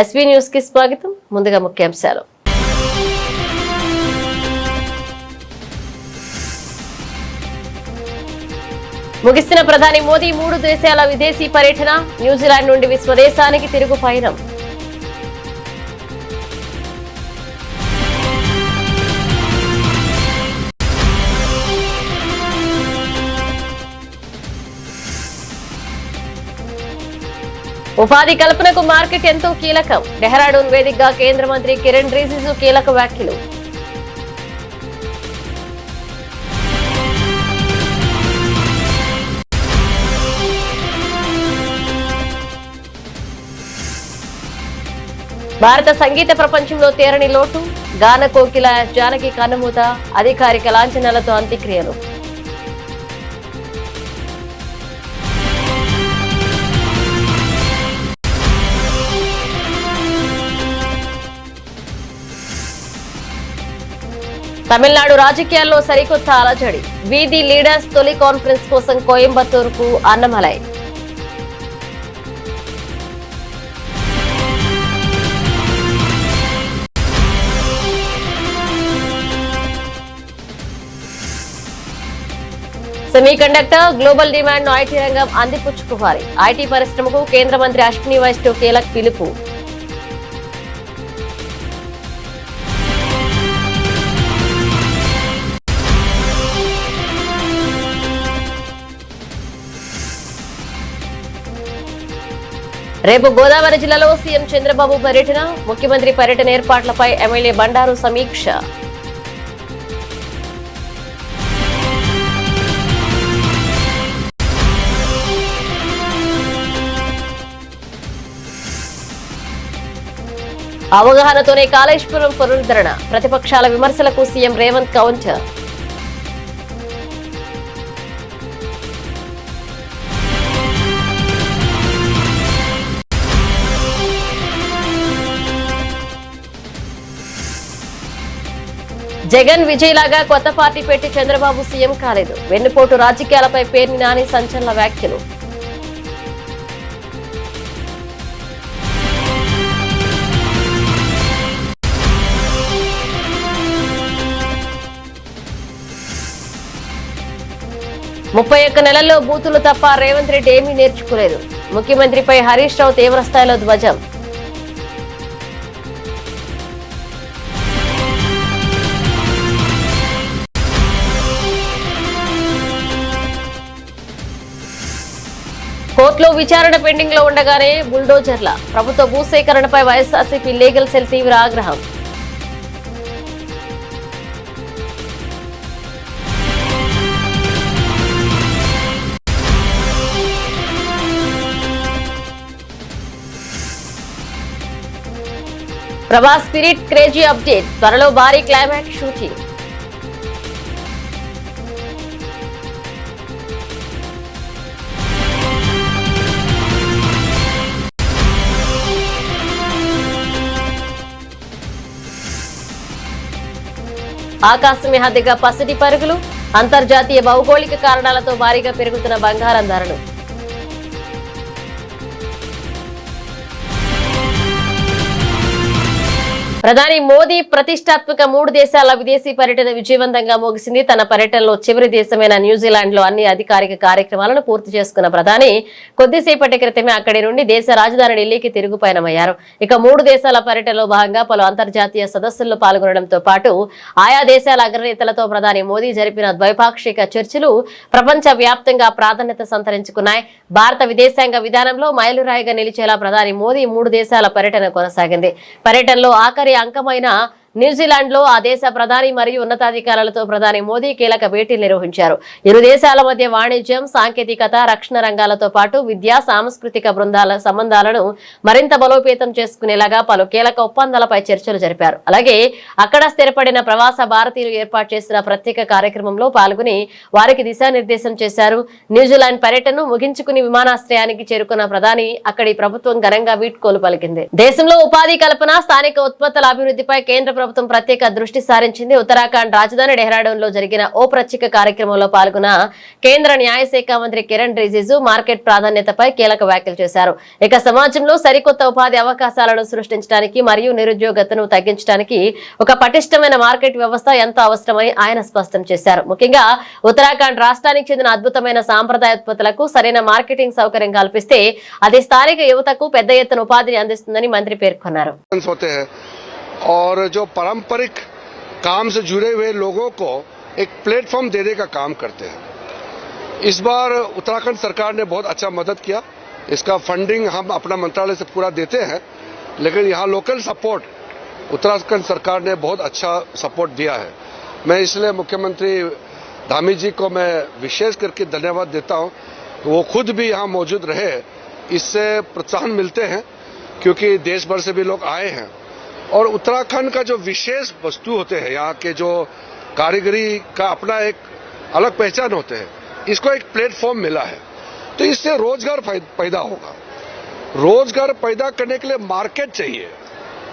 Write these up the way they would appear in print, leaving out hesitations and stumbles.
SV news కి స్వాగతం. ముందుగా ముఖ్యాంశాలు. ముగిస్తున్న ప్రధాని మోదీ 3 దేశాల విదేశీ పర్యటన. న్యూజిలాండ్ నుండి విశ్వదేశానికి తిరుగు పయనం. ఉపాధి కల్పనకు మార్కెట్ ఎంతో కీలకం. డెహ్రాడూన్ వేదికగా కేంద్ర మంత్రి కిరణ్ రిజిజు కీలక వ్యాఖ్యలు. భారత సంగీత ప్రపంచంలో తీరని లోటు. గాన కోకిల జానకి కన్నుమూత. అధికారిక లాంఛనాలతో అంత్యక్రియలు. తమిళనాడు రాజకీయాల్లో సరికొత్త అలజడి. వీధి లీడర్స్ తొలి కాన్ఫరెన్స్ కోసం కోయంబత్తూరుకు అన్నమలై. సెమీకండక్టర్ గ్లోబల్ డిమాండ్ ను ఐటీ రంగం అందిపుచ్చుకోవాలి. ఐటీ పరిశ్రమకు కేంద్ర మంత్రి అశ్విని వైష్ణవ్ కీలక పిలుపు. రేపు గోదావరి జిల్లాలో సీఎం చంద్రబాబు పర్యటన. ముఖ్యమంత్రి పర్యటన ఏర్పాట్లపై ఎమ్మెల్యే బండారు సమీక్ష. అవగాహనతోనే కాళేశ్వరం పునరుద్ధరణ. ప్రతిపక్షాల విమర్శలకు సీఎం రేవంత్ కౌంటర్. జగన్ విజయ్ లాగా కొత్త పార్టీ పెట్టి చంద్రబాబు సీఎం కాలేదు. వెన్నుపోటు రాజకీయాలపై పేర్ని నాని సంచలన వ్యాఖ్యలు. ముప్పై ఒక్క నెలల్లో బూతులు తప్ప రేవంత్ రెడ్డి ఏమీ నేర్చుకోలేదు. ముఖ్యమంత్రిపై హరీష్ రావు తీవ్రస్థాయిలో ధ్వజం. కోర్టులో విచారణ పెండింగ్ లో ఉండగానే బుల్డోజర్ల. ప్రభుత్వ భూసేకరణపై వైఎస్ఆర్సీపీ లీగల్ సెల్ తీవ్ర ఆగ్రహం. Prabhas spirit crazy update. త్వరలో భారీ క్లైమాక్స్ షూటింగ్. ఆకాశమే హద్దుగా పసిడి పరుగులు. అంతర్జాతీయ భౌగోళిక కారణాలతో భారీగా పెరుగుతున్న బంగారం ధరలు. ప్రధాని మోదీ ప్రతిష్టాత్మక 3 దేశాల విదేశీ పర్యటన విజయవంతంగా ముగిసింది. తన పర్యటనలో చివరి దేశమైన న్యూజిలాండ్ లో అన్ని అధికారిక కార్యక్రమాలను పూర్తి చేసుకున్న ప్రధాని కొద్దిసేపటి క్రితమే అక్కడి నుండి దేశ రాజధాని ఢిల్లీకి తిరుగు పయనమయ్యారు. ఇక 3 దేశాల పర్యటనలో భాగంగా పలు అంతర్జాతీయ సదస్సుల్లో పాల్గొనడంతో పాటు ఆయా దేశాల అగ్రనేతలతో ప్రధాని మోదీ జరిపిన ద్వైపాక్షిక చర్చలు ప్రపంచ వ్యాప్తంగా ప్రాధాన్యత సంతరించుకున్నాయి. భారత విదేశాంగ విధానంలో మైలురాయిగా నిలిచేలా ప్రధాని మోదీ 3 దేశాల పర్యటన కొనసాగింది. పర్యటనలో ఆఖరి అంకమైన న్యూజిలాండ్ లో ఆ దేశ ప్రధాని మరియు ఉన్నతాధికారులతో ప్రధాని మోదీ కీలక భేటీలు నిర్వహించారు. ఇరు దేశాల మధ్య వాణిజ్యం, సాంకేతికత, రక్షణ రంగాలతో పాటు విద్యా, సాంస్కృతిక బృందాల సంబంధాలను మరింత బలోపేతం చేసుకునేలాగా పలు కీలక ఒప్పందాలపై చర్చలు జరిపారు. అలాగే అక్కడ స్థిరపడిన ప్రవాస భారతీయులు ఏర్పాటు చేసిన ప్రత్యేక కార్యక్రమంలో పాల్గొని వారికి దిశానిర్దేశం చేశారు. న్యూజిలాండ్ పర్యటనను ముగించుకుని విమానాశ్రయానికి చేరుకున్న ప్రధాని అక్కడి ప్రభుత్వం ఘనంగా వీడ్కోలు పలికింది. దేశంలో ఉపాధి కల్పన, స్థానిక ఉత్పత్తుల అభివృద్ధిపై కేంద్ర ప్రభుత్వం ప్రత్యేక దృష్టి సారించింది. ఉత్తరాఖండ్ రాజధాని డెహ్రాడూన్ లో జరిగిన ఓ ప్రత్యేక కార్యక్రమంలో పాల్గొన్న కేంద్ర న్యాయశాఖ మంత్రి కిరణ్ రిజిజు మార్కెట్ ప్రాధాన్యతపై కీలక వ్యాఖ్యలు చేశారు. ఇక సమాజంలో సరికొత్త ఉపాధి అవకాశాలను సృష్టించడానికి మరియు నిరుద్యోగతను తగ్గించడానికి ఒక పటిష్టమైన మార్కెట్ వ్యవస్థ ఎంతో అవసరమని ఆయన స్పష్టం చేశారు. ముఖ్యంగా ఉత్తరాఖండ్ రాష్ట్రానికి చెందిన అద్భుతమైన సాంప్రదాయ ఉత్పత్తులకు సరైన మార్కెటింగ్ సౌకర్యం కల్పిస్తే అది స్థానిక యువతకు పెద్ద ఎత్తున ఉపాధిని అందిస్తుందని మంత్రి పేర్కొన్నారు. और जो पारंपरिक काम से जुड़े हुए लोगों को एक प्लेटफॉर्म देने का काम करते हैं. इस बार उत्तराखंड सरकार ने बहुत अच्छा मदद किया. इसका फंडिंग हम अपना मंत्रालय से पूरा देते हैं, लेकिन यहाँ लोकल सपोर्ट उत्तराखंड सरकार ने बहुत अच्छा सपोर्ट दिया है. मैं इसलिए मुख्यमंत्री धामी जी को मैं विशेष करके धन्यवाद देता हूँ. वो खुद भी यहाँ मौजूद रहे, इससे प्रोत्साहन मिलते हैं क्योंकि देश भर से भी लोग आए हैं. और उत्तराखंड का जो विशेष वस्तु होते हैं, यहाँ के जो कारीगरी का अपना एक अलग पहचान होते हैं, इसको एक प्लेटफॉर्म मिला है. तो इससे रोजगार पैदा होगा. रोजगार पैदा करने के लिए मार्केट चाहिए,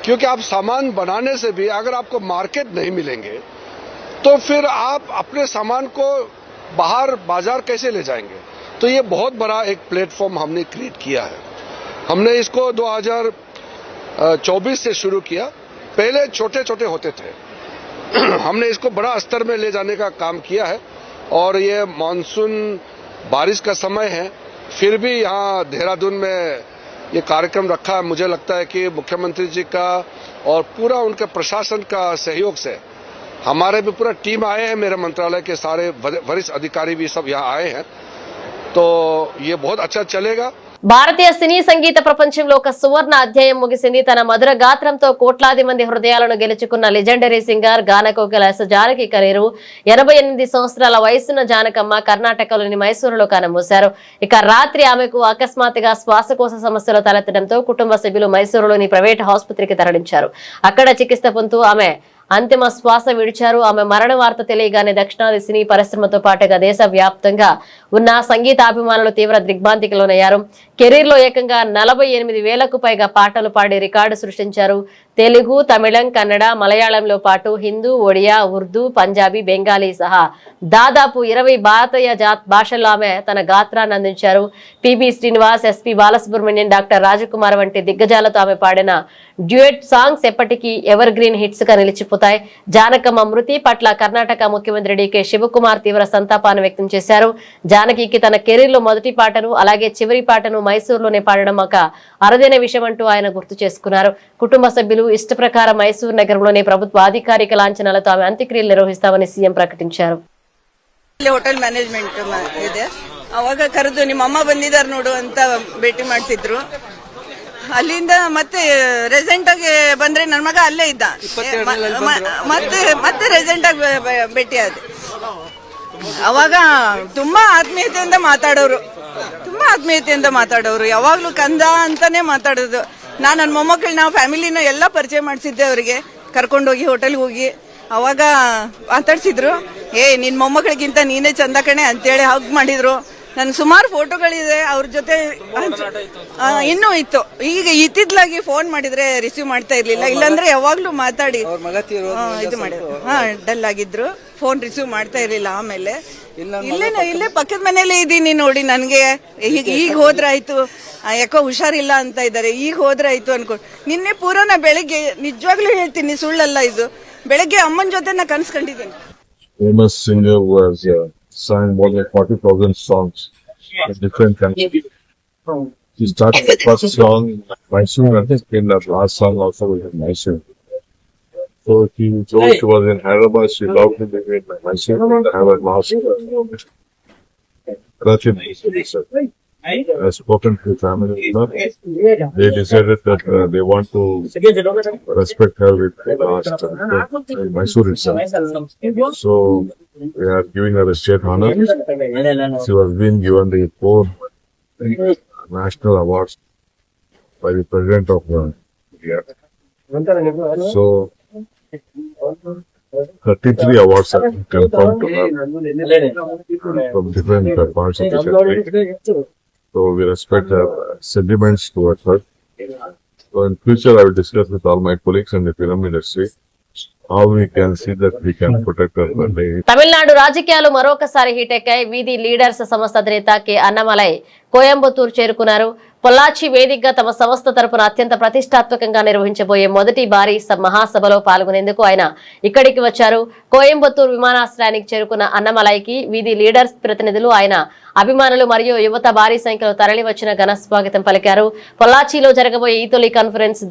क्योंकि आप सामान बनाने से भी अगर आपको मार्केट नहीं मिलेंगे तो फिर आप अपने सामान को बाहर बाजार कैसे ले जाएंगे. तो ये बहुत बड़ा एक प्लेटफॉर्म हमने क्रिएट किया है. हमने इसको 2024 से शुरू किया. पहले छोटे छोटे होते थे. हमने इसको बड़ा स्तर में ले जाने का काम किया है. और ये मानसून बारिश का समय है, फिर भी यहाँ देहरादून में ये कार्यक्रम रखा है. मुझे लगता है कि मुख्यमंत्री जी का और पूरा उनके प्रशासन का सहयोग से हमारे भी पूरा टीम आए हैं. मेरे मंत्रालय के सारे वरिष्ठ अधिकारी भी सब यहाँ आए हैं. तो ये बहुत अच्छा चलेगा. భారతీయ సినీ సంగీత ప్రపంచంలో ఒక సువర్ణ అధ్యాయం ముగిసింది. తన మధుర గాత్రంతో కోట్లాది మంది హృదయాలను గెలుచుకున్న లెజెండరీ సింగర్ గానకోకిల ఎస్ జానకి కెరీరు 88 సంవత్సరాల వయసున్న జానకమ్మ కర్ణాటకలోని మైసూరులో కన్నుమూశారు. ఇక రాత్రి ఆమెకు అకస్మాత్తుగా శ్వాసకోశ సమస్యలు తలెత్తడంతో కుటుంబ సభ్యులు మైసూరులోని ప్రైవేట్ ఆసుపత్రికి తరలించారు. అక్కడ చికిత్స పొందుతూ ఆమె అంతిమ శ్వాస విడిచారు. ఆమె మరణ వార్త తెలియగానే దక్షిణాది సినీ పరిశ్రమతో పాటుగా దేశ వ్యాప్తంగా ఉన్న సంగీతాభిమానులు తీవ్ర దిగ్భ్రాంతికి లోనయ్యారు. కెరీర్ లో ఏకంగా 48,000కు పైగా పాటలు పాడి రికార్డు సృష్టించారు. తెలుగు, తమిళం, కన్నడ, మలయాళంలో పాటు హిందూ, ఒడియా, ఉర్దూ, పంజాబీ, బెంగాలీ సహా దాదాపు 20 భారతీయ భాషల్లో ఆమె తన గాత్రాన్ని అందించారు. పిబి శ్రీనివాస్, ఎస్పి బాలసుబ్రహ్మణ్యం, డాక్టర్ రాజకుమార్ వంటి దిగ్గజాలతో ఆమె పాడిన డ్యూయట్ సాంగ్స్ ఎప్పటికీ ఎవర్ గ్రీన్ హిట్స్ గా నిలిచిపోతాయి. జానకమ్మ మృతి పట్ల కర్ణాటక ముఖ్యమంత్రి డికే శివకుమార్ తీవ్ర సంతాపాన్ని వ్యక్తం చేశారు. జానకికి తన కెరీర్ లో మొదటి పాటను అలాగే చివరి పాటను మైసూరులోనే పాడడం ఒక అరుదైన విషయం అంటూ ఆయన గుర్తు చేసుకున్నారు. కుటుంబ సభ్యులు ఇష్ట ప్రకారం మైసూరు నగరంలోనే ప్రభుత్వ అధికారిక లాంఛనాలతో ఆమె అంత్యక్రియలు నిర్వహిస్తామని సీఎం ప్రకటించారు. ಹೋಟೆಲ್ ಮ್ಯಾನೇಜ್ಮೆಂಟ್ ಇದೆ, ಅವಾಗ ಕರೆದು ನಿಮ್ಮ ಅಮ್ಮ ಬಂದಿದ್ದಾರೆ ನೋಡು ಅಂತ ಭೇಟಿ ಮಾಡ್ತಿದ್ರು. ಅಲ್ಲಿಂದ ಮತ್ತೆ ರೆಸೆಂಟ್ ಆಗಿ ಬಂದ್ರೆ ನನ್ನ ಮಗ ಅಲ್ಲೇ ಇದ್ದ, ಮತ್ತೆ ರೆಸೆಂಟ್ ಆಗಿ ಭೇಟಿ ಆದ. ಅವಾಗ ತುಂಬಾ ಆತ್ಮೀಯತೆಯಿಂದ ಮಾತಾಡೋರು, ಯಾವಾಗ್ಲೂ ಕಂದ ಅಂತಾನೆ ಮಾತಾಡೋದು. ನಾನು ನನ್ನ ಮೊಮ್ಮಕ್ಕಳು ನಾವು ಫ್ಯಾಮಿಲಿನ ಎಲ್ಲ ಪರಿಚಯ ಮಾಡಿಸಿದ್ದೆ. ಅವರಿಗೆ ಕರ್ಕೊಂಡೋಗಿ ಹೋಟೆಲ್ಗೆ ಹೋಗಿ ಅವಾಗ ಮಾತಾಡ್ಸಿದ್ರು. ನಿನ್ ಮೊಮ್ಮಕ್ಕಳಿಗಿಂತ ನೀನೇ ಚಂದ ಕಣೆ ಅಂತೇಳಿ ಹಗ್ ಮಾಡಿದ್ರು. ನನ್ ಸುಮಾರು ಫೋಟೋಗಳಿದೆ ಅವ್ರ ಜೊತೆ, ಇನ್ನೂ ಇತ್ತು. ಈಗ ಇತ್ತಿದ್ಲಾಗಿ ಫೋನ್ ಮಾಡಿದ್ರೆ ರಿಸೀವ್ ಮಾಡ್ತಾ ಇರ್ಲಿಲ್ಲ, ಇಲ್ಲಾಂದ್ರೆ ಯಾವಾಗ್ಲೂ ಮಾತಾಡಿ ಇದು ಮಾಡಿದ್ರು. ಡಲ್ ಆಗಿದ್ರು, ಫೋನ್ ರಿಸೀವ್ ಮಾಡ್ತಾ ಇರ್ಲಿಲ್ಲ. ಆಮೇಲೆ ಇಲ್ಲೇ ಪಕ್ಕದ ಮನೇಲೆ ಇದ್ದೀನಿ ನೋಡಿ, ನನ್ಗೆ ಈಗ ಹೋದ್ರಾಯ್ತು, ಯಾಕೋ ಹುಷಾರಿಲ್ಲ ಅಂತ ಇದ್ದಾರೆ, ಈಗ ಹೋದ್ರಾಯ್ತು ಅನ್ಕೊಂಡು. ನಿನ್ನೆ ಪೂರ್ಣ ಬೆಳಿಗ್ಗೆ ನಿಜವಾಗ್ಲೂ ಹೇಳ್ತೀನಿ, ಸುಳ್ಳಲ್ಲ ಇದು, ಬೆಳಗ್ಗೆ ಅಮ್ಮನ ಜೊತೆ ನಾ ಕನ್ಸ್ಕೊಂಡಿದ್ದೀನಿ. Famous singer was sang more than 40,000 songs in different countries. She started the first song in Mysore, and then the last song also was in Mysore. So she told she was in Hyderabad, she loved to live in Mysore and have a last breath in Mysore. I spoken to the family. They decided that they want to respect her with the last in Mysore itself. So we are giving her a state honor. She was being given the 4 national awards by the President of India. So 33 awards have been confirmed to her from different parts of the country. So we respect her sentiments towards her. So in future I will discuss with all my colleagues in the film industry how we can see that we can protect our country. Tamil Nadu రాజకీయాలు మరొకసారి heat ఎక్కాయి. వీధి leaders సంస్థ అధినేత K Annamalai Coimbatore చేరుకున్నారు. పొల్లాచి వేదికగా తమ సంస్థ తరపున అత్యంత ప్రతిష్టాత్మకంగా నిర్వహించబోయే మొదటి భారీ మహాసభలో పాల్గొనేందుకు ఆయన ఇక్కడికి వచ్చారు. కోయంబత్తూరు విమానాశ్రయానికి చేరుకున్న అన్నమలైకి వీధి లీడర్స్ ప్రతినిధులు, ఆయన అభిమానులు మరియు యువత భారీ సంఖ్యలో తరలి వచ్చిన ఘన స్వాగతం పలికారు. పొల్లాచిలో జరగబోయే ఈ తొలి కాన్ఫరెన్స్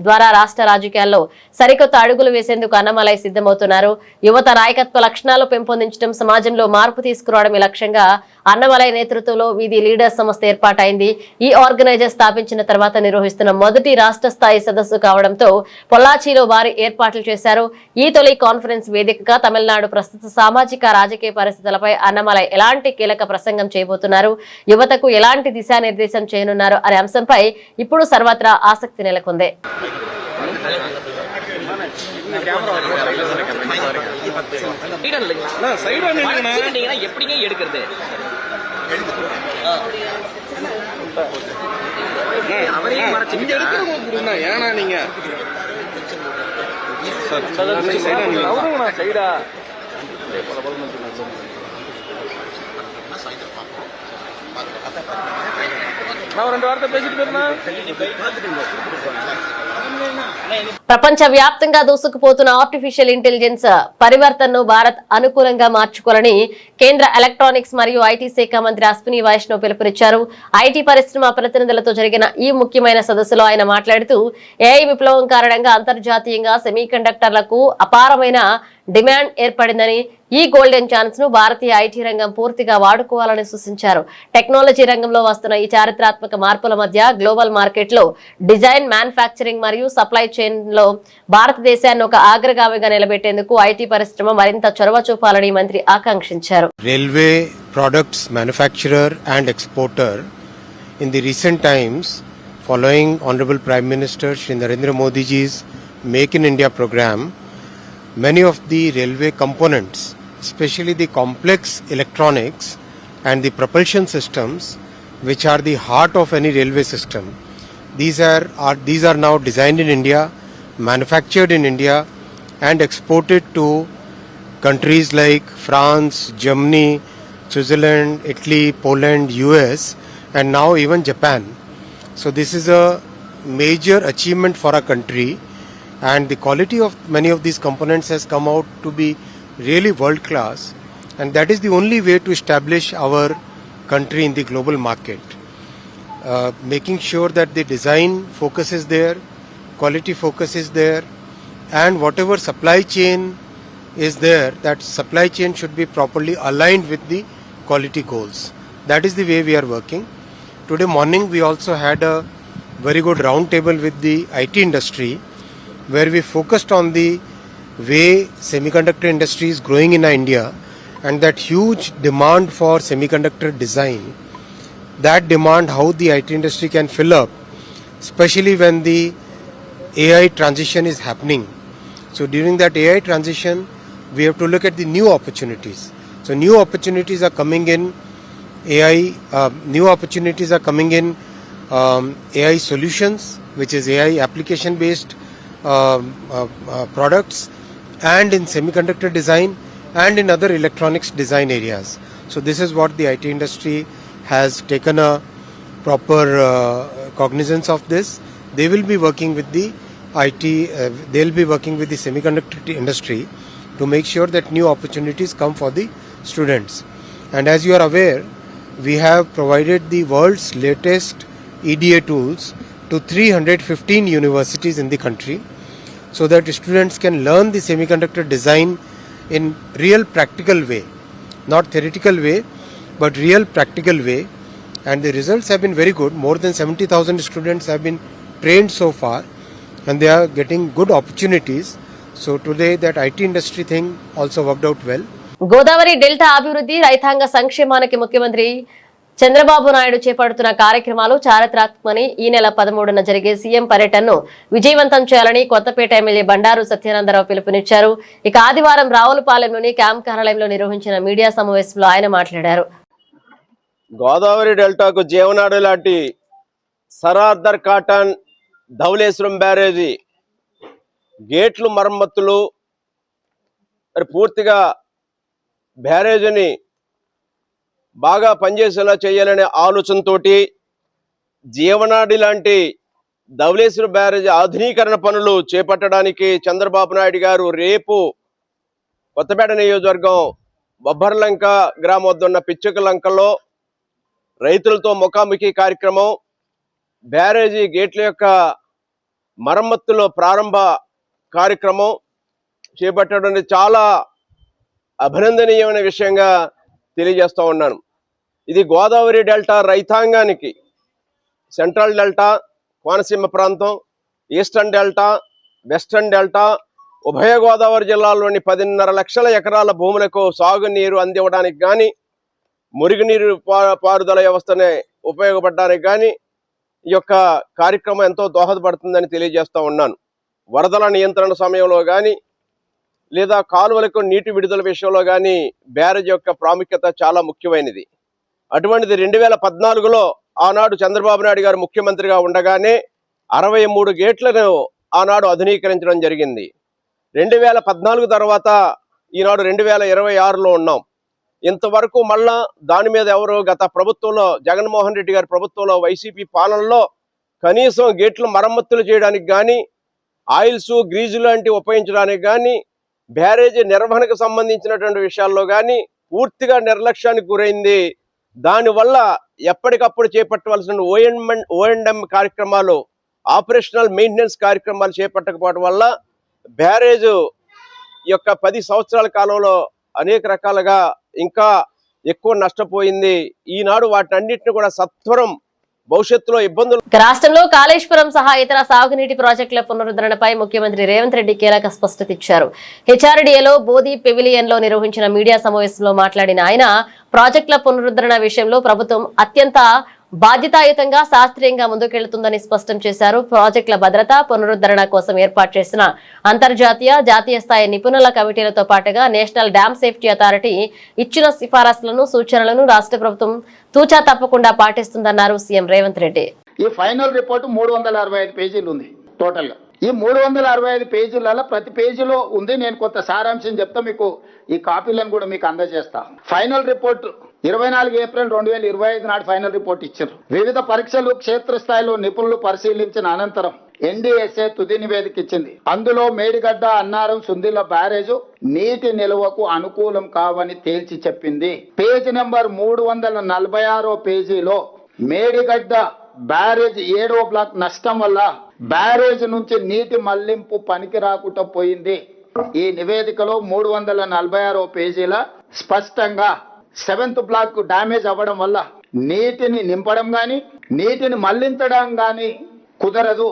ద్వారా రాష్ట్ర రాజకీయాల్లో సరికొత్త అడుగులు వేసేందుకు అన్నమలై సిద్ధమవుతున్నారు. యువత నాయకత్వ లక్షణాలు పెంపొందించడం, సమాజంలో మార్పు తీసుకురావడమే లక్ష్యంగా అన్నమలై నేతృత్వంలో వీధి లీడర్స్ సంస్థ ఏర్పాటైంది. ఈ ఆర్గనైజర్ స్థాపించిన తర్వాత నిర్వహిస్తున్న మొదటి రాష్ట్ర స్థాయి సదస్సు కావడంతో పొల్లాచిలో భారీ ఏర్పాట్లు చేశారు. ఈ తొలి కాన్ఫరెన్స్ వేదికగా తమిళనాడు ప్రస్తుత సామాజిక రాజకీయ పరిస్థితులపై అన్నమలై ఎలాంటి కీలక ప్రసంగం చేయబోతున్నారు, యువతకు ఎలాంటి దిశానిర్దేశం చేయనున్నారు అనే అంశంపై ఇప్పుడు సర్వత్రా ఆసక్తి నెలకొంది. எப்படிங்க எடுக்கிறது அவரையும் மறைச்சு ஏன்னா நீங்க சைடா நான் ரெண்டு வார்த்தை பேசிட்டு போயிருந்தேன். ప్రపంచ వ్యాప్తంగా దూసుకుపోతున్న ఆర్టిఫిషియల్ ఇంటెలిజెన్స్ పరివర్తనను భారత్ అనుకూలంగా మార్చుకోవాలని కేంద్ర ఎలక్ట్రానిక్స్ మరియు ఐటీ శాఖ మంత్రి అశ్విని వైష్ణవ్ పిలుపునిచ్చారు. ఐటీ పరిశ్రమ ప్రతినిధులతో జరిగిన ఈ ముఖ్యమైన సదస్సులో ఆయన మాట్లాడుతూ ఏఐ విప్లవం కారణంగా అంతర్జాతీయంగా సెమీకండక్టర్లకు అపారమైన డిమాండ్ ఏర్పడిందని, ఈ గోల్డెన్ ఛాన్స్ ను భారతీయ ఐటీ రంగం పూర్తిగా వాడుకోవాలని సూచించారు. టెక్నాలజీ రంగంలో వస్తున్న ఈ చారిత్రాత్మక మార్పుల మధ్య గ్లోబల్ మార్కెట్ లో డిజైన్, మ్యానుఫ్యాక్చరింగ్ మరియు సప్లై చైన్ లో భారతదేశాన్ని ఒక అగ్రగామిగా నిలబెట్టేందుకు ఐటీ పరిశ్రమ మరింత చొరవ చూపాలని మంత్రి ఆకాంక్షించారు. Railway products manufacturer and exporter in the recent times, following Honorable Prime Minister Shri Narendra Modi ji's Make in India program, many of the railway components, especially the complex electronics and the propulsion systems, which are the heart of any railway system, these are now designed in India, manufactured in India, and exported to countries like France, Germany, Switzerland, Italy, Poland, US, and now even Japan. So this is a major achievement for our country. And the quality of many of these components has come out to be really world class, and that is the only way to establish our country in the global market. Making sure that the design focus is there, quality focus is there, and whatever supply chain is there, that supply chain should be properly aligned with the quality goals. That is the way we are working. Today morning we also had a very good round table with the IT industry, where we focused on the way semiconductor industry is growing in India and that huge demand for semiconductor design, that demand how the IT industry can fill up, especially when the AI transition is happening. So during that AI transition, we have to look at the new opportunities. So new opportunities are coming in AI, new opportunities are coming in AI solutions, which is AI application based products, and in semiconductor design and in other electronics design areas. So this is what the IT industry has taken a proper cognizance of this. They will be working with the IT, they will be working with the semiconductor industry to make sure that new opportunities come for the students. And as you are aware, we have provided the world's latest EDA tools to 315 universities in the country, so that students can learn the semiconductor design in real practical way, not theoretical way, but real practical way. And the results have been very good. More than 70,000 students have been trained so far, and they are getting good opportunities. So today that IT industry thing also worked out well. Godavari delta అభివృద్ధి, రైతాంగ సంక్షేమానికి ముఖ్యమంత్రి చంద్రబాబు నాయుడు చేపడుతున్న కార్యక్రమాలు చారిత్రాత్మకమని, ఈ నెల 13న జరిగే CM పర్యటనను విజయవంతం చేయాలని కొత్తపేట ఎమ్మెల్యే బండారు సత్యానందరావు పిలుపునిచ్చారు. ఇక ఆదివారం రావులపాలెంలోని క్యాంప్ కార్యాలయంలో నిర్వహించిన మీడియా సమావేశంలో ఆయన మాట్లాడారు. గోదావరి డెల్టాకు జీవనాడి లాంటి సరార్దర్ కాటన్, ధవళేశ్వరం బ్యారేజీ గేట్లు మరమ్మతులు మరి పూర్తిగా బ్యారేజీని బాగా పనిచేసేలా చేయాలనే ఆలోచనతోటి జీవనాడి లాంటి ధవళేశ్వరం బ్యారేజీ ఆధునీకరణ పనులు చేపట్టడానికి చంద్రబాబు నాయుడు గారు రేపు కొత్తపేట నియోజకవర్గం బొబ్బర్లంక గ్రామం వద్ద ఉన్న పిచ్చుకలంకలో రైతులతో ముఖాముఖి కార్యక్రమం, బ్యారేజీ గేట్ల యొక్క మరమ్మతులో ప్రారంభ కార్యక్రమం చేపట్టడం చాలా అభినందనీయమైన విషయంగా తెలియజేస్తూ ఉన్నాను. ఇది గోదావరి డెల్టా రైతాంగానికి, సెంట్రల్ డెల్టా, కోనసీమ ప్రాంతం, ఈస్టర్న్ డెల్టా, వెస్టర్న్ డెల్టా, ఉభయ గోదావరి జిల్లాల్లోని 10.5 లక్షల ఎకరాల భూములకు సాగునీరు అందివ్వడానికి కానీ, మురుగునీరు పారుదల వ్యవస్థని ఉపయోగపడడానికి కానీ ఈ యొక్క కార్యక్రమం ఎంతో దోహదపడుతుందని తెలియజేస్తూ ఉన్నాను. వరదల నియంత్రణ సమయంలో కానీ లేదా కాలువలకు నీటి విడుదల విషయంలో కానీ బ్యారేజ్ యొక్క ప్రాముఖ్యత చాలా ముఖ్యమైనది. అటువంటిది 2014లో ఆనాడు చంద్రబాబు నాయుడు గారు ముఖ్యమంత్రిగా ఉండగానే 63 గేట్లను ఆనాడు ఆధునీకరించడం జరిగింది. 2014 తర్వాత ఈనాడు 2026లో ఉన్నాం. ఇంతవరకు మళ్ళా దాని మీద ఎవరు గత ప్రభుత్వంలో జగన్మోహన్ రెడ్డి గారి ప్రభుత్వంలో వైసీపీ పాలనలో కనీసం గేట్లు మరమ్మతులు చేయడానికి కానీ, ఆయిల్స్ గ్రీజు లాంటివి ఉపయోగించడానికి కానీ, బ్యారేజీ నిర్వహణకు సంబంధించినటువంటి విషయాల్లో కానీ పూర్తిగా నిర్లక్ష్యానికి గురైంది. దానివల్ల ఎప్పటికప్పుడు చేపట్టవలసిన ఓఎండ్ఎం కార్యక్రమాలు, ఆపరేషనల్ మెయింటెనెన్స్ కార్యక్రమాలు చేపట్టకపోవడం వల్ల బ్యారేజ్ యొక్క 10 సంవత్సరాల కాలంలో అనేక రకాలుగా ఇంకా ఎక్కువ నష్టపోయింది. ఈనాడు వాటన్నిటిని కూడా సత్వరం భవిష్యత్తులో ఇబ్బందులు. రాష్ట్రంలో కాళేశ్వరం సహా ఇతర సాగునీటి ప్రాజెక్టుల పునరుద్ధరణపై ముఖ్యమంత్రి రేవంత్ రెడ్డి కీలక స్పష్టత ఇచ్చారు. హెచ్ఆర్డీఏలో బోధి పెవిలియన్ లో నిర్వహించిన మీడియా సమావేశంలో మాట్లాడిన ఆయన ప్రాజెక్టుల పునరుద్ధరణ విషయంలో ప్రభుత్వం అత్యంత బాధ్యతాయుతంగా శాస్త్రీయంగా ముందుకెళ్తుందని స్పష్టం చేశారు. ప్రాజెక్టుల భద్రత పునరుద్ధరణ కోసం ఏర్పాటు చేసిన అంతర్జాతీయ, జాతీయ స్థాయి నిపుణుల కమిటీలతో పాటుగా నేషనల్ డ్యామ్ సేఫ్టీ అథారిటీ ఇచ్చిన సిఫారసులను, సూచనలను రాష్ట్ర ప్రభుత్వం తూచా తప్పకుండా పాటిస్తుందన్నారు సీఎం రేవంత్ రెడ్డి. ఈ ఫైనల్ రిపోర్ట్ 365 పేజీలు ఉంది టోటల్ గా. ఈ 365 పేజీలలో ప్రతి పేజీలో ఉంది. నేను కొంత సారాంశం చెప్తా, మీకు ఈ కాపీలను కూడా మీకు అందజేస్తా. ఫైనల్ రిపోర్ట్ 24 ఏప్రిల్ 2025 నాడు ఫైనల్ రిపోర్ట్ ఇచ్చారు. వివిధ పరీక్షలు క్షేత్రస్థాయిలో నిపుణులు పరిశీలించిన అనంతరం ఎన్డీఎస్ఏ తుది నివేదిక ఇచ్చింది. అందులో మేడిగడ్డ, అన్నారం, సుందిల్ల బ్యారేజు నీటి నిల్వకు అనుకూలం కావని తేల్చి చెప్పింది. పేజీ నెంబర్ 346 పేజీలో మేడిగడ్డ బ్యారేజ్ 7వ బ్లాక్ నష్టం వల్ల బ్యారేజ్ నుంచి నీటి మళ్లింపు పనికి రాకుండా పోయింది. ఈ నివేదికలో 346 పేజీల స్పష్టంగా 7th బ్లాక్ డ్యామేజ్ అవ్వడం వల్ల నీటిని నింపడం గాని, నీటిని మళ్లించడం గాని కుదరదు.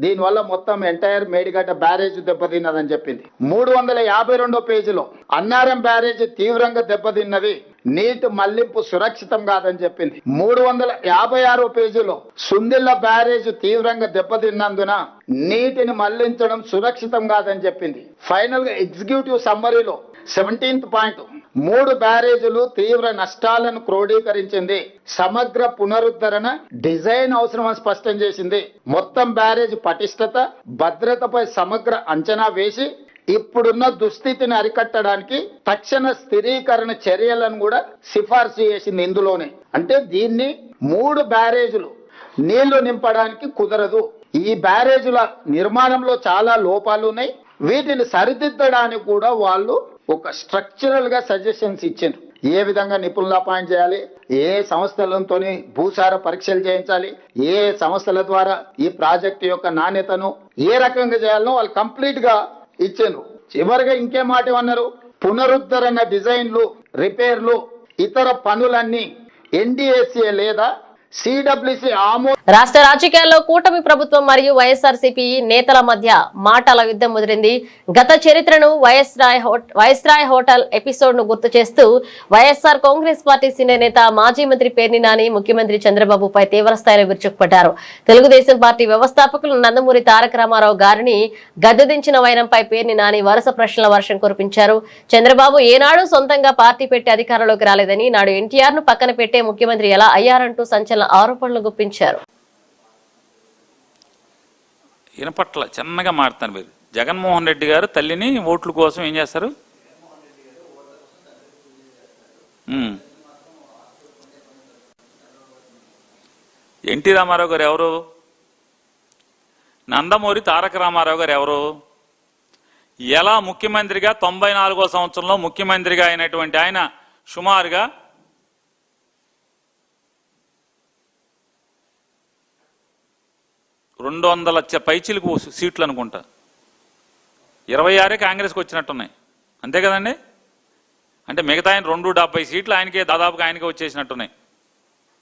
దీనివల్ల మొత్తం ఎంటైర్ మేడిగడ్డ బ్యారేజ్ దెబ్బతిన్నదని చెప్పింది. 352 పేజీలో అన్నారం బ్యారేజ్ తీవ్రంగా దెబ్బతిన్నది, నీటి మళ్లింపు సురక్షితం కాదని చెప్పింది. 356 పేజీలో సుందిల్ల బ్యారేజ్ తీవ్రంగా దెబ్బతిన్నందున నీటిని మళ్లించడం సురక్షితం కాదని చెప్పింది. ఫైనల్ గా ఎగ్జిక్యూటివ్ సమ్మరీలో 17th పాయింట్ 3 బ్యారేజీలు తీవ్ర నష్టాలను క్రోడీకరించింది. సమగ్ర పునరుద్ధరణ డిజైన్ అవసరమని స్పష్టం చేసింది. మొత్తం బ్యారేజ్ పటిష్టత, భద్రతపై సమగ్ర అంచనా వేసి ఇప్పుడున్న దుస్థితిని అరికట్టడానికి తక్షణ స్థిరీకరణ చర్యలను కూడా సిఫార్సు చేసింది ఇందులోనే. అంటే దీన్ని 3 బ్యారేజీలు నీళ్లు నింపడానికి కుదరదు. ఈ బ్యారేజీల నిర్మాణంలో చాలా లోపాలు ఉన్నాయి. వీటిని సరిదిద్దడానికి కూడా వాళ్ళు ఒక స్ట్రక్చరల్ గా సజెషన్స్ ఇచ్చారు. ఏ విధంగా నిపుణులు అపాయింట్ చేయాలి, ఏ సంస్థలతో భూసార పరీక్షలు చేయించాలి, ఏ సంస్థల ద్వారా ఈ ప్రాజెక్టు యొక్క నాణ్యతను ఏ రకంగా చేయాలనో వాళ్ళు కంప్లీట్ గా ఇచ్చారు. చివరిగా ఇంకే మాట ఏమన్నారు, పునరుద్ధరణ డిజైన్లు, రిపేర్లు, ఇతర పనులన్నీ ఎన్డీఎస్ఏ లేదా సిడబ్ల్యూసి రాష్ట్ర రాజకీయాల్లో కూటమి ప్రభుత్వం మరియు వైఎస్ఆర్సీపీ నేతల మధ్య మాటల యుద్ధం ముదిరింది. గత చరిత్రను వైస్రాయ్ హోటల్ ఎపిసోడ్ ను గుర్తు చేస్తూ వైఎస్ఆర్ కాంగ్రెస్ పార్టీ సీనియర్ నేత మాజీ మంత్రి పేర్ని నాని ముఖ్యమంత్రి చంద్రబాబుపై తీవ్రస్థాయిలో విరుచుకుపడ్డారు. తెలుగుదేశం పార్టీ వ్యవస్థాపకులు నందమూరి తారక రామారావు గారిని గద్దెదించిన వైనంపై పేర్ని నాని వరుస ప్రశ్నల వర్షం కురిపించారు. చంద్రబాబు ఏనాడు సొంతంగా పార్టీ పెట్టి అధికారంలోకి రాలేదని, నాడు ఎన్టీఆర్ ను పక్కన పెట్టే ముఖ్యమంత్రి ఎలా అయ్యారంటూ సంచలన ఆరోపణలు గుప్పించారు. ఈయన పట్ల చిన్నగా మాట్లాడతాను. మీరు జగన్మోహన్ రెడ్డి గారు తల్లిని ఓట్ల కోసం ఏం చేస్తారు, ఎన్టీ రామారావు గారు ఎవరు? నందమూరి తారక రామారావు గారు ఎవరు? ఎలా ముఖ్యమంత్రిగా 94వ సంవత్సరంలో ముఖ్యమంత్రిగా అయినటువంటి ఆయన సుమారుగా 200 పైచిలకు సీట్లు అనుకుంటా, 26 కాంగ్రెస్కి వచ్చినట్టున్నాయి, అంతే కదండి? అంటే మిగతా ఆయన 270 సీట్లు ఆయనకే దాదాపుగా ఆయనకే వచ్చేసినట్టున్నాయి,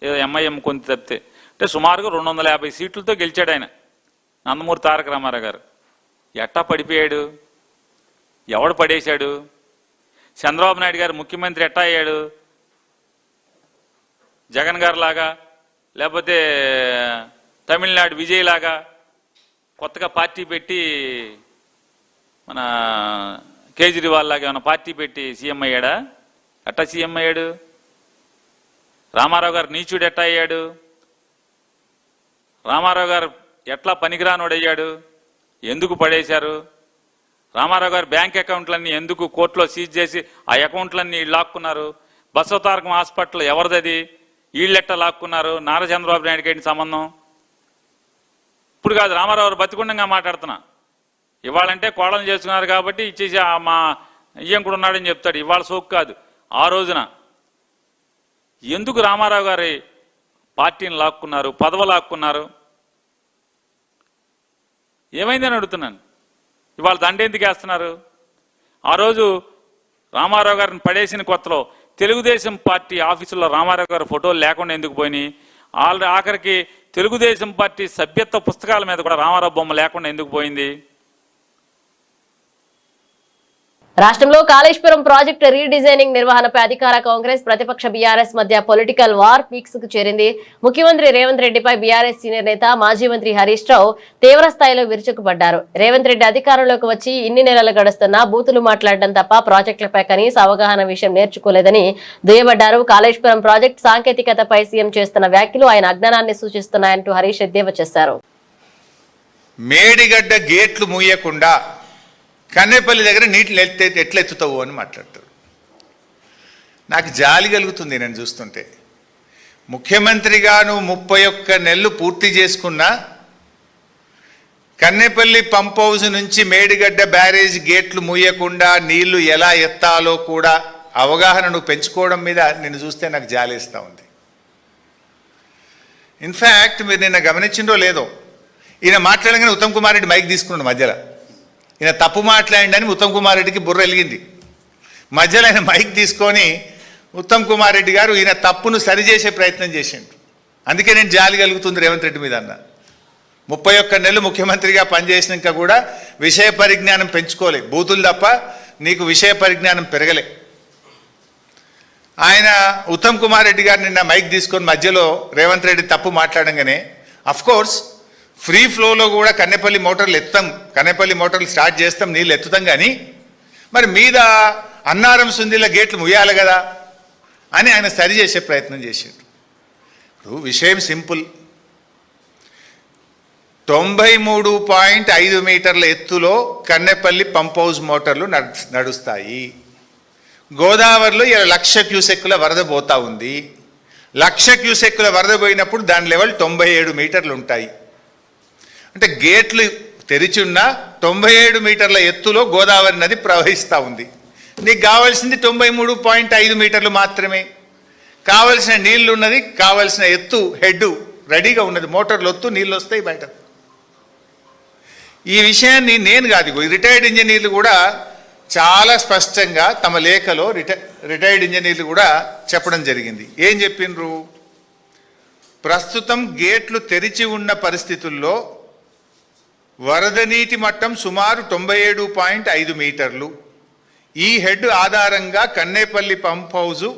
ఏదో ఎంఐఎం కొంత తప్పితే. అంటే సుమారుగా 250 సీట్లతో గెలిచాడు ఆయన నందమూరి తారక రామారావు గారు. ఎట్టా పడిపోయాడు? ఎవడు పడేశాడు? చంద్రబాబు నాయుడు గారు ముఖ్యమంత్రి ఎట్టా అయ్యాడు? జగన్ గారు లాగా, లేకపోతే తమిళనాడు విజయ్ లాగా కొత్తగా పార్టీ పెట్టి, మన కేజ్రీవాల్ లాగా ఏమైనా పార్టీ పెట్టి సీఎం అయ్యాడా? ఎట్టా సీఎం అయ్యాడు? రామారావు గారు నీచుడు ఎట్టా అయ్యాడు? రామారావు గారు ఎట్లా పనికిరానోడయ్యాడు? ఎందుకు పడేశారు? రామారావు గారు బ్యాంక్ అకౌంట్లన్నీ ఎందుకు కోర్టులో సీజ్ చేసి ఆ అకౌంట్లన్నీ లాక్కున్నారు? బసవతారకం హాస్పిటల్ ఎవరిదది? వీళ్ళెట్ట లాక్కున్నారు? నారా చంద్రబాబు నాయుడుకి ఏంటి సంబంధం? ఇప్పుడు కాదు, రామారావు గారు బతికుండంగా మాట్లాడుతున్నా. ఇవాళంటే కోడలు చేసుకున్నారు కాబట్టి ఇచ్చేసి మా ఇయ్యం కూడా ఉన్నాడని చెప్తాడు. ఇవాళ సోకు కాదు, ఆ రోజున ఎందుకు రామారావు గారి పార్టీని లాక్కున్నారు, పదవి లాక్కున్నారు? ఏమైందని అడుగుతున్నాను. ఇవాళ దండెందుకు వేస్తున్నారు? ఆ రోజు రామారావు గారిని పడేసిన కొత్తలో తెలుగుదేశం పార్టీ ఆఫీసులో రామారావు గారి ఫోటోలు లేకుండా ఎందుకు పోయినాయి? ఆఖరికి తెలుగుదేశం పార్టీ సభ్యత్వ పుస్తకాల మీద కూడా రామారావు బొమ్మ లేకుండా ఎందుకు పోయింది? రాష్ట్రంలో కాళేశ్వరం ప్రాజెక్టు రీడిజైనింగ్ నిర్వహణపై అధికార కాంగ్రెస్ ప్రతిపక్ష బీఆర్ఎస్ మధ్య పొలిటికల్ వార్ పీక్స్ కు చేరింది. ముఖ్యమంత్రి రేవంత్ రెడ్డిపై బీఆర్ఎస్ సీనియర్ నేత మాజీ మంత్రి హరీష్ రావు తీవ్ర స్థాయిలో విరుచుకుపడ్డారు. రేవంత్ రెడ్డి అధికారంలోకి వచ్చి ఇన్ని నెలలు గడుస్తున్నా బూతులు మాట్లాడడం తప్ప ప్రాజెక్టులపై కనీస అవగాహన విషయం నేర్చుకోలేదని దుయ్యబడ్డారు. కాళేశ్వరం ప్రాజెక్టు సాంకేతికతపై సీఎం చేస్తున్న వ్యాఖ్యలు ఆయన అజ్ఞానాన్ని సూచిస్తున్నాయంటూ హరీష్ ఎద్దేవా చేశారు. మేడిగడ్డ గేట్లు మూయకుండా కన్నేపల్లి దగ్గర నీటిని ఎట్లా ఎత్తుతావు అని మాట్లాడతాడు. నాకు జాలి కలుగుతుంది నేను చూస్తుంటే. ముఖ్యమంత్రిగా నువ్వు 31 నెలలు పూర్తి చేసుకున్నా కన్నేపల్లి పంప్ హౌస్ నుంచి మేడిగడ్డ బ్యారేజ్ గేట్లు మూయకుండా నీళ్లు ఎలా ఎత్తాలో కూడా అవగాహన నువ్వు పెంచుకోవడం మీద నేను చూస్తే నాకు జాలేస్తూ ఉంది. ఇన్ఫ్యాక్ట్ మీరు నిన్న గమనించిందో లేదో, ఈయన మాట్లాడగానే ఉత్తమ్ కుమార్ రెడ్డి మైక్ తీసుకున్నాడు మధ్యలో. ఈయన తప్పు మాట్లాడిండని ఉత్తమ్ కుమార్ రెడ్డికి బుర్ర వెలిగింది. మధ్యలో ఆయన మైక్ తీసుకొని ఉత్తమ్ కుమార్ రెడ్డి గారు ఈయన తప్పును సరిచేసే ప్రయత్నం చేసిండు. అందుకే నేను జాలి కలుగుతుంది రేవంత్ రెడ్డి మీద అన్న. 31 నెలలు ముఖ్యమంత్రిగా పనిచేసినాక కూడా విషయ పరిజ్ఞానం పెంచుకోలే, బూతులు తప్ప నీకు విషయ పరిజ్ఞానం పెరగలే. ఆయన ఉత్తమ్ కుమార్ రెడ్డి గారు నిన్న మైక్ తీసుకొని మధ్యలో రేవంత్ రెడ్డి తప్పు మాట్లాడంగానే అఫ్కోర్స్ ఫ్రీ ఫ్లోలో కూడా కన్నెపల్లి మోటార్లు ఎత్తుతాం, కన్నెపల్లి మోటార్లు స్టార్ట్ చేస్తాం, నీళ్ళు ఎత్తుతాం, కానీ మరి మీద అన్నారం సుందిల గేట్లు ముయ్యాలి కదా అని ఆయన సరి చేసే ప్రయత్నం చేసిండు. ఇప్పుడు విషయం సింపుల్. 93.5 మీటర్ల ఎత్తులో కన్నెపల్లి పంప్ హౌస్ మోటార్లు నడుస్తాయి. గోదావరిలో 1,00,000 క్యూసెక్కుల వరద పోతా ఉంది. 1,00,000 క్యూసెక్కుల వరద పోయినప్పుడు దాని లెవెల్ 97 మీటర్లు ఉంటాయి. అంటే గేట్లు తెరిచి ఉన్న 97 మీటర్ల ఎత్తులో గోదావరి నది ప్రవహిస్తూ ఉంది. నీకు కావాల్సింది 93.5 మీటర్లు మాత్రమే. కావలసిన నీళ్లు ఉన్నది, కావలసిన ఎత్తు హెడ్ రెడీగా ఉన్నది, మోటార్లు ఒత్తు నీళ్ళు వస్తాయి బయట. ఈ విషయాన్ని నేను కాదు, రిటైర్డ్ ఇంజనీర్లు కూడా చాలా స్పష్టంగా తమ లేఖలో రిటైర్డ్ ఇంజనీర్లు కూడా చెప్పడం జరిగింది. ఏం చెప్పిండ్రు? ప్రస్తుతం గేట్లు తెరిచి ఉన్న పరిస్థితుల్లో వరద నీటి మట్టం సుమారు 97.5 మీటర్లు. ఈ హెడ్ ఆధారంగా కన్నేపల్లి పంప్ హౌజు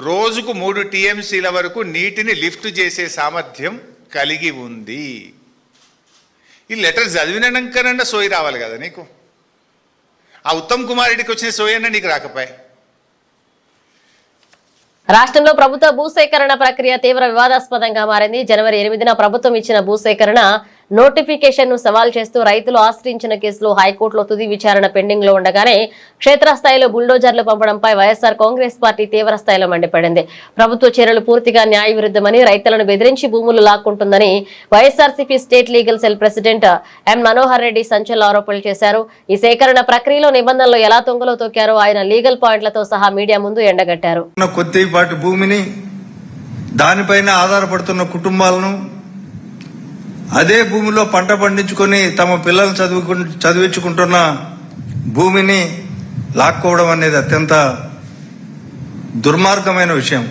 రోజుకు 3 టీఎంసీల వరకు నీటిని లిఫ్ట్ చేసే సామర్థ్యం కలిగి ఉంది. ఈ లెటర్ చదివినాకనన్నా సోయి రావాలి కదా నీకు. ఆ ఉత్తమ్ కుమార్ రెడ్డికి వచ్చిన సోయి అన్నా నీకు రాకపోయా? రాష్ట్రంలో ప్రభుత్వ భూసేకరణ ప్రక్రియ తీవ్ర వివాదాస్పదంగా మారింది. జనవరి 8న ప్రభుత్వం ఇచ్చిన భూసేకరణ నోటిఫికేషన్ ను సవాల్ చేస్తూ రైతులు ఆశ్రయించిన కేసులో హైకోర్టులో తుది విచారణ పెండింగ్ లో ఉండగానే క్షేత్రస్థాయిలో బుల్డోజర్లు పంపడంపై వైఎస్ఆర్ కాంగ్రెస్ పార్టీ తీవ్ర స్థాయిలో మండిపడింది. ప్రభుత్వ చర్యలు పూర్తిగా న్యాయ విరుద్ధమని, రైతులను బెదిరించి భూములు లాక్కుంటుందని YSRCP state legal cell president N Manohar Reddy సంచలన ఆరోపణలు చేశారు. ఈ సేకరణ ప్రక్రియలో నిబంధనలు ఎలా తొంగలో తొక్కారో ఆయన లీగల్ పాయింట్లతో సహా మీడియా ముందు ఎండగట్టారు. కొద్దిపాటి భూమిని, దానిపైన ఆధారపడుతున్న కుటుంబాలను, అదే భూమిలో పంట పండించుకొని తమ పిల్లలు చదివించుకుంటున్న భూమిని లాక్కోవడం అనేది అత్యంత దుర్మార్గమైన విషయం.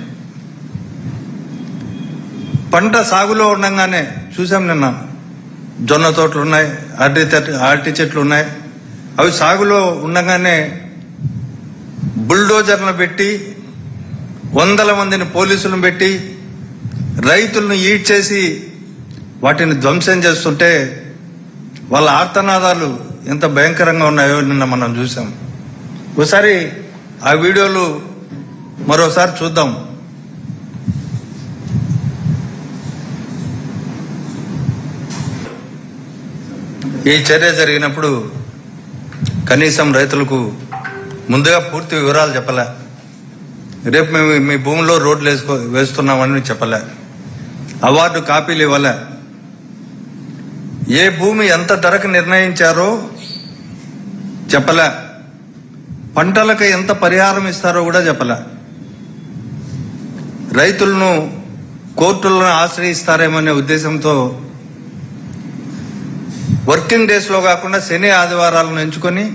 పంట సాగులో ఉండగానే చూసాం, నిన్న జొన్న తోటలు ఉన్నాయి, అరటి చెట్లు ఉన్నాయి. అవి సాగులో ఉండగానే బుల్డోజర్లను పెట్టి, వందల మందిని పోలీసులను పెట్టి రైతులను ఈడ్ చేసి వాటిని ధ్వంసం చేస్తుంటే వాళ్ళ ఆర్తనాదాలు ఎంత భయంకరంగా ఉన్నాయో నిన్న మనం చూసాం. ఒకసారి ఆ వీడియోలు మరోసారి చూద్దాం. ఈ చర్య జరిగినప్పుడు కనీసం రైతులకు ముందుగా పూర్తి వివరాలు చెప్పలే. రేపు మేము మీ భూమిలో రోడ్లు వేస్తున్నామని చెప్పలే. అవార్డు కాపీలు ఇవ్వలే. ఏ భూమి ఎంత ధరకు నిర్ణయించారో చెప్పలే. పంటలకు ఎంత పరిహారం ఇస్తారో కూడా చెప్పలే. రైతులను కోర్టులను ఆశ్రయిస్తారేమనే ఉద్దేశంతో వర్కింగ్ డేస్ లో కాకుండా శని ఆదివారాలను ఎంచుకొని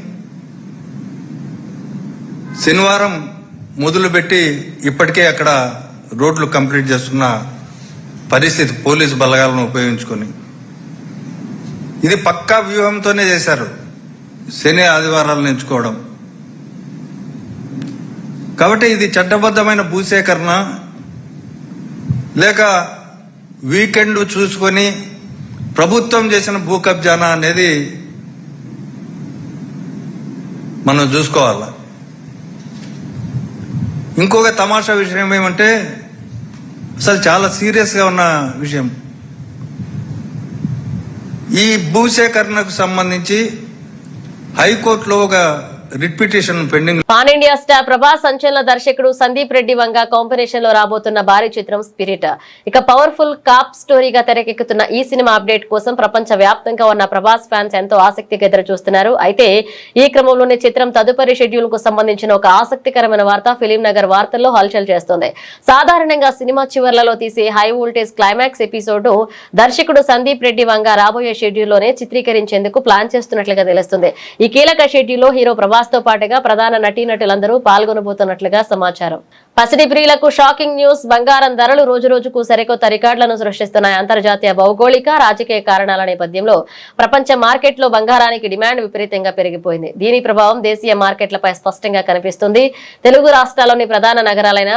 శనివారం మొదలుపెట్టి ఇప్పటికే అక్కడ రోడ్లు కంప్లీట్ చేస్తున్న పరిస్థితి, పోలీసు బలగాలను ఉపయోగించుకొని. ఇది పక్కా వ్యూహంతోనే చేశారు, శని ఆదివారాలను ఎంచుకోవడం. కాబట్టి ఇది చట్టబద్ధమైన భూసేకరణ లేక వీకెండ్ చూసుకొని ప్రభుత్వం చేసిన భూ కబ్జానా అనేది మనం చూసుకోవాలి. ఇంకొక తమాషా విషయం ఏమంటే, అసలు చాలా సీరియస్ గా ఉన్న విషయం, ఈ భూసేకరణకు సంబంధించి హైకోర్టులో ఒక writ petition pending. Pan India star Prabhas సంచలన దర్శకుడు సందీప్ రెడ్డి వంగ కాంబినేషన్ లో రాబోతున్న భారీ చిత్రం స్పిరిట్. ఇక పవర్ఫుల్ కాప్ స్టోరీగా తెరకెక్కుతున్న ఈ సినిమా అప్డేట్ కోసం ప్రపంచ వ్యాప్తంగా ఉన్న ప్రభాస్ ఫ్యాన్స్ ఎంతో ఆసక్తిగా ఎదురు చూస్తున్నారు. అయితే ఈ క్రమంలోనే చిత్రం తదుపరి షెడ్యూల్ కు సంబంధించిన ఒక ఆసక్తికరమైన వార్త ఫిలిం నగర్ వార్తల్లో హల్చల్ చేస్తోంది. సాధారణంగా సినిమా చివర్లలో తీసే హై వోల్టేజ్ క్లైమాక్స్ ఎపిసోడ్ దర్శకుడు సందీప్ రెడ్డి వంగ రాబోయే షెడ్యూల్లోనే చిత్రీకరించేందుకు ప్లాన్ చేస్తున్నట్లుగా తెలుస్తుంది. ఈ కీలక షెడ్యూల్లో హీరో ప్రభాస్ తో పాటుగా ప్రధాన నటీనటులందరూ పాల్గొనబోతున్నట్లుగా సమాచారం. పసిడి ప్రియులకు షాకింగ్ న్యూస్. బంగారం ధరలు రోజు రోజుకు సరికొత్త రికార్డులను సృష్టిస్తున్నాయి. అంతర్జాతీయ భౌగోళిక రాజకీయ కారణాల నేపథ్యంలో ప్రపంచ మార్కెట్లో బంగారానికి డిమాండ్ విపరీతంగా పెరిగిపోయింది. దీని ప్రభావం దేశీయ మార్కెట్లపై స్పష్టంగా కనిపిస్తుంది. తెలుగు రాష్ట్రాల్లోని ప్రధాన నగరాలైన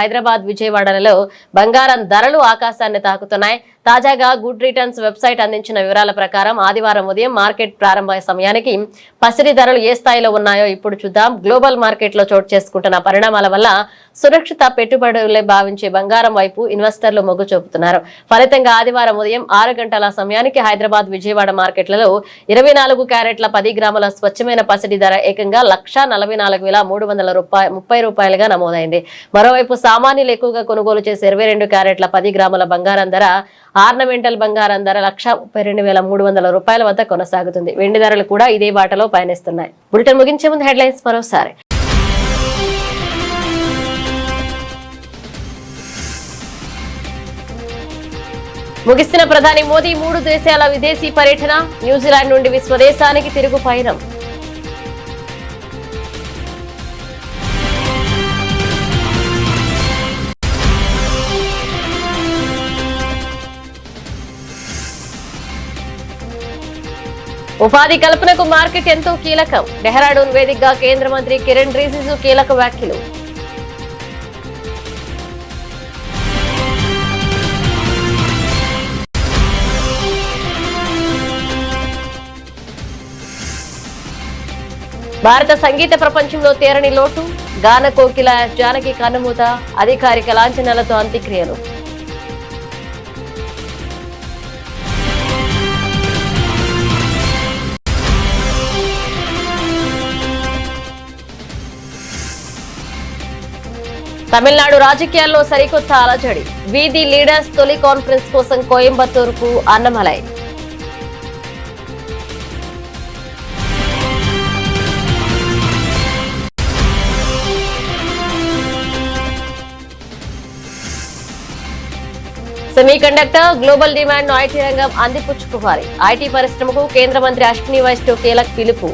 హైదరాబాద్, విజయవాడలలో బంగారం ధరలు ఆకాశాన్ని తాకుతున్నాయి. తాజాగా గుడ్ రిటర్న్స్ వెబ్సైట్ అందించిన వివరాల ప్రకారం ఆదివారం ఉదయం మార్కెట్ ప్రారంభ సమయానికి పసిడి ధరలు ఏ స్థాయిలో ఉన్నాయో ఇప్పుడు చూద్దాం. గ్లోబల్ మార్కెట్లో చోటు చేసుకుంటున్న పరిణామాల వల్ల సురక్షిత పెట్టుబడులే భావించే బంగారం వైపు ఇన్వెస్టర్లు మొగ్గు చూపుతున్నారు. ఫలితంగా ఆదివారం ఉదయం 6 గంటల సమయానికి హైదరాబాద్, విజయవాడ మార్కెట్లలో 24 క్యారెట్ల 10 గ్రాముల స్వచ్ఛమైన పసిడి ధర ఏకంగా 1,44,330 రూపాయలుగా నమోదైంది. మరోవైపు సామాన్యులు ఎక్కువగా కొనుగోలు చేసే 22 క్యారెట్ల 10 గ్రాముల బంగారం ధర, ఆర్నమెంటల్ బంగారం ధర 1,32,300 రూపాయల వద్ద కొనసాగుతుంది. వెండి ధరలు కూడా ఇదే బాటలో పయనిస్తున్నాయి. బులెటిన్ ముగించే ముందు హెడ్లైన్స్ మరోసారి. ముగిస్తున్న ప్రధాని మోదీ 3 దేశాల విదేశీ పర్యటన. న్యూజిలాండ్ నుండి స్వదేశానికి తిరుగు పయనం. ఉపాధి కల్పనకు మార్కెట్ ఎంతో కీలకం. డెహ్రాడూన్ వేదికగా కేంద్ర మంత్రి కిరణ్ రిజిజు కీలక వ్యాఖ్యలు. భారత సంగీత ప్రపంచంలో తేరని లోటు. గాన కోకిల జానకి కన్నుమూత. అధికారిక లాంఛనాలతో అంత్యక్రియలు. తమిళనాడు రాజకీయాల్లో సరికొత్త అలజడి. వీధి లీడర్స్ తొలి కాన్ఫరెన్స్ కోసం కోయంబత్తూరుకు అన్నమలై. సెమీకండక్టర్ గ్లోబల్ డిమాండ్ ను ఐటీ రంగం అందిపుచ్చుకోవాలి. ఐటీ పరిశ్రమకు కేంద్ర మంత్రి అశ్విని వైష్ణవ్ కీలక పిలుపు.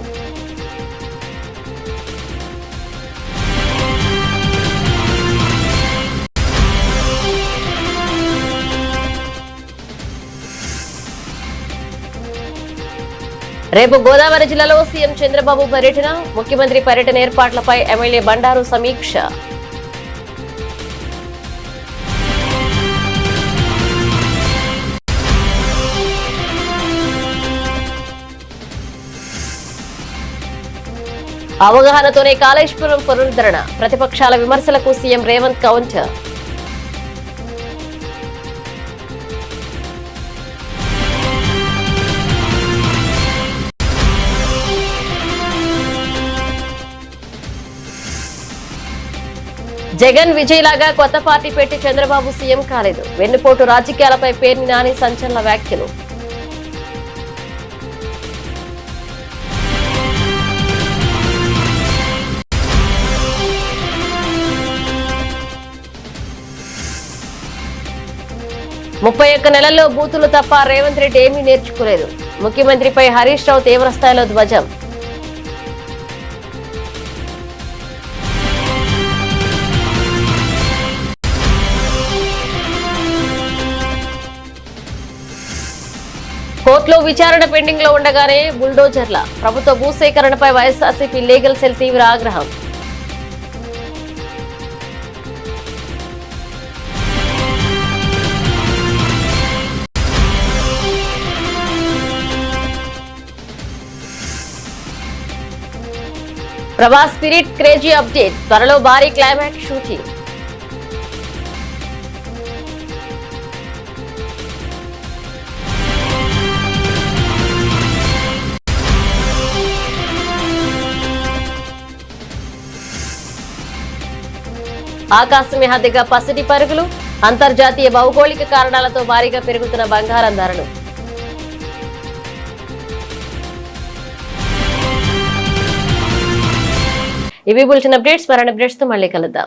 రేపు గోదావరి జిల్లాలో సీఎం చంద్రబాబు పర్యటన. ముఖ్యమంత్రి పర్యటన ఏర్పాట్లపై ఎమ్మెల్యే బండారు సమీక్ష. అవగాహనతోనే కాళేశ్వరం పునరుద్ధరణ. ప్రతిపక్షాల విమర్శలకు సీఎం రేవంత్ కౌంటర్. జగన్ విజయ్ లాగా కొత్త పార్టీ పెట్టి చంద్రబాబు సీఎం కాలేదు. వెన్నుపోటు రాజకీయాలపై పేర్ని నాని సంచలన వ్యాఖ్యలు. ముప్పై ఒక్క నెలల్లో బూతులు తప్ప రేవంత్ రెడ్డి ఏమీ నేర్చుకోలేదు. ముఖ్యమంత్రిపై హరీష్ రావు తీవ్రస్థాయిలో ధ్వజం. కోర్టులో విచారణ పెండింగ్ లో ఉండగానే బుల్డోజర్ల. ప్రభుత్వ భూసేకరణపై వైఎస్ఆర్సీపీ లీగల్ సెల్ తీవ్ర ఆగ్రహం. Prabhas spirit crazy update. త్వరలో భారీ క్లైమాక్స్ షూటింగ్. ఆకాశమే హద్దుగా పసిడి పరుగులు. అంతర్జాతీయ భౌగోళిక కారణాలతో భారీగా పెరుగుతున్న బంగారం ధరలు. ఇవి బులెటిన్ అప్డేట్స్. మరిన్ని అప్డేట్స్ తో మళ్ళీ కలుద్దాం.